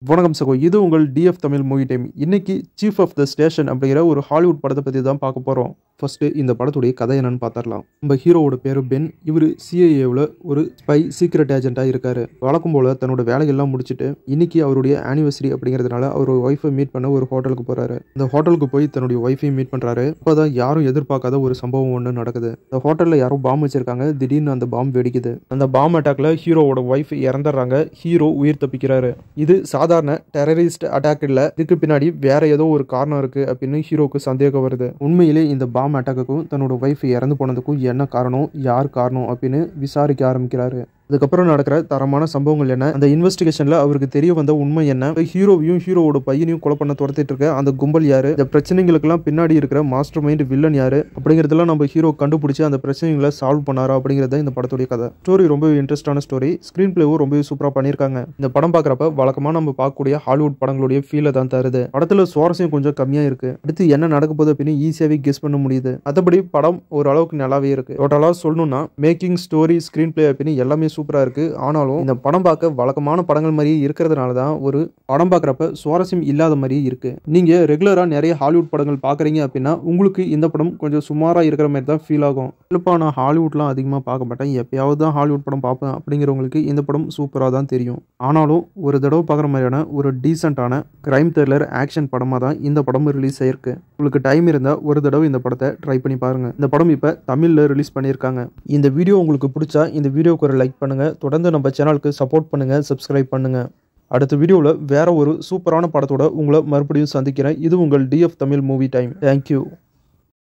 வணக்கம் சகோ, இது உங்கள் டிஎஃப் தமிழ் மூவி டைம். இன்னைக்கு சீஃப் ஆஃப் த ஸ்டேஷன் அப்படிங்கிற ஒரு ஹாலிவுட் படத்தை பற்றி தான் பார்க்க போகிறோம். ஃபர்ஸ்ட் இந்த படத்துடைய கதை என்னன்னு பார்த்துடலாம். நம்ம ஹீரோவோட பேர் பென். இவர் சிஐஏவில் ஒரு ஸ்பை சீக்ரெட் ஏஜென்ட்டாக இருக்காரு. வழக்கம் போல் தன்னோட வேலையெல்லாம் முடிச்சுட்டு இன்னைக்கு அவருடைய ஆனிவர்சரி அப்படிங்கிறதுனால அவர் ஒய்ஃபை மீட் பண்ண ஒரு ஹோட்டலுக்கு போகிறாரு. அந்த ஹோட்டலுக்கு போய் தன்னுடைய ஒய்ஃபை மீட் பண்ணுறாரு. அப்போ தான் யாரும் எதிர்பார்க்காத ஒரு சம்பவம் ஒன்று நடக்குது. அந்த ஹோட்டலில் யாரோ பாம்பு வச்சிருக்காங்க. திடீர்னு அந்த பாம்பு வெடிக்குது. அந்த பாம்பு அட்டாக்ல ஹீரோவோட ஒய்ஃப் இறந்துடுறாங்க. ஹீரோ உயிர் தப்பிக்கிறாரு. இது சாதாரண டெரரிஸ்ட் அட்டாக் இல்ல, இதுக்கு பின்னாடி வேற ஏதோ ஒரு காரணம் இருக்கு அப்படின்னு ஹீரோக்கு சந்தேகம் வருது. உண்மையிலே இந்த பாம் அட்டாக்குக்கும் தன்னோட ஒய்ஃப் இறந்து போனதுக்கும் என்ன காரணம், யார் காரணம் அப்படின்னு விசாரிக்க ஆரம்பிக்கிறாரு. அதுக்கப்புறம் நடக்கிற தரமான சம்பவங்கள் என்ன, அந்த இன்வெஸ்டிகேஷன்ல அவருக்கு தெரிய வந்த உண்மை என்ன, ஹீரோவையும் ஹீரோவோட பையனையும் கொலை பண்ண துரத்திட்டு இருக்க அந்த கும்பல் யாரு, இந்த பிரச்சனைகளுக்கெல்லாம் பின்னாடி இருக்கிற மாஸ்டர் மைண்ட் வில்லன் யாரு அப்படிங்கிறதெல்லாம் நம்ம ஹீரோ கண்டுபிடிச்சு அந்த பிரச்சனைகளை சால்வ் பண்ணாரா அப்படிங்கிறது இந்த படத்துடைய கதை. ஸ்டோரி ரொம்ப இன்ட்ரெஸ்டான ஸ்டோரி. ஸ்கிரீன் பிளேவும் ரொம்ப சூப்பரா பண்ணியிருக்காங்க. இந்த படம் பார்க்குறப்ப வழக்கமா நம்ம பார்க்கக்கூடிய ஹாலிவுட் படங்களுடைய ஃபீலை தான் தருது. படத்துல சுவாரஸ்யம் கொஞ்சம் கம்மியா இருக்கு. அடுத்து என்ன நடக்க போகுது அப்படின்னு ஈஸியாவே கெஸ் பண்ண முடியுது. மற்றபடி படம் ஓரளவுக்கு நல்லாவே இருக்கு. டோட்டலா சொல்லணும்னா மேக்கிங், ஸ்டோரி, ஸ்கிரீன் பிளே அப்படின்னு எல்லாமே சூப்பரா இருக்கு. ஆனாலும் இந்த படம் பார்க்க வழக்கமான படங்கள் மாதிரி இருக்கிறதுனால தான் ஒரு படம் பார்க்குறப்ப சுவாரஸ்யம் இல்லாத மாதிரி இருக்கு. நீங்க ரெகுலரா நிறைய ஹாலிவுட் படங்கள் பார்க்குறீங்க அப்படின்னா உங்களுக்கு இந்த படம் கொஞ்சம் சுமாரா இருக்கிற மாதிரி தான் ஃபீல் ஆகும். இல்லப்பா நான் ஹாலிவுட்லாம் அதிகமாக பார்க்க மாட்டேன், எப்பயாவது தான் ஹாலிவுட் படம் பார்ப்பேன் அப்படிங்கிறவங்களுக்கு இந்த படம் சூப்பராக தான் தெரியும். ஆனாலும் ஒரு தடவை பார்க்குற மாதிரியான ஒரு டீசென்டான கிரைம் த்ரில்லர் ஆக்ஷன் படமாக தான் இந்த படம் ரிலீஸ் ஆயிருக்கு. உங்களுக்கு டைம் இருந்தால் ஒரு தடவை இந்த படத்தை ட்ரை பண்ணி பாருங்க. இந்த படம் இப்போ தமிழில் ரிலீஸ் பண்ணியிருக்காங்க. இந்த வீடியோ உங்களுக்கு பிடிச்சா இந்த வீடியோக்கு ஒரு லைக் பண்ணுங்க. தொடர்ந்து நம்ம சேனலுக்கு சப்போர்ட் பண்ணுங்க, சப்ஸ்கிரைப் பண்ணுங்க. அடுத்த வீடியோவில் வேற ஒரு சூப்பரான படத்தோட உங்களை மறுபடியும் சந்திக்கிறேன். இது உங்கள் TF Tamil movie time. Thank you.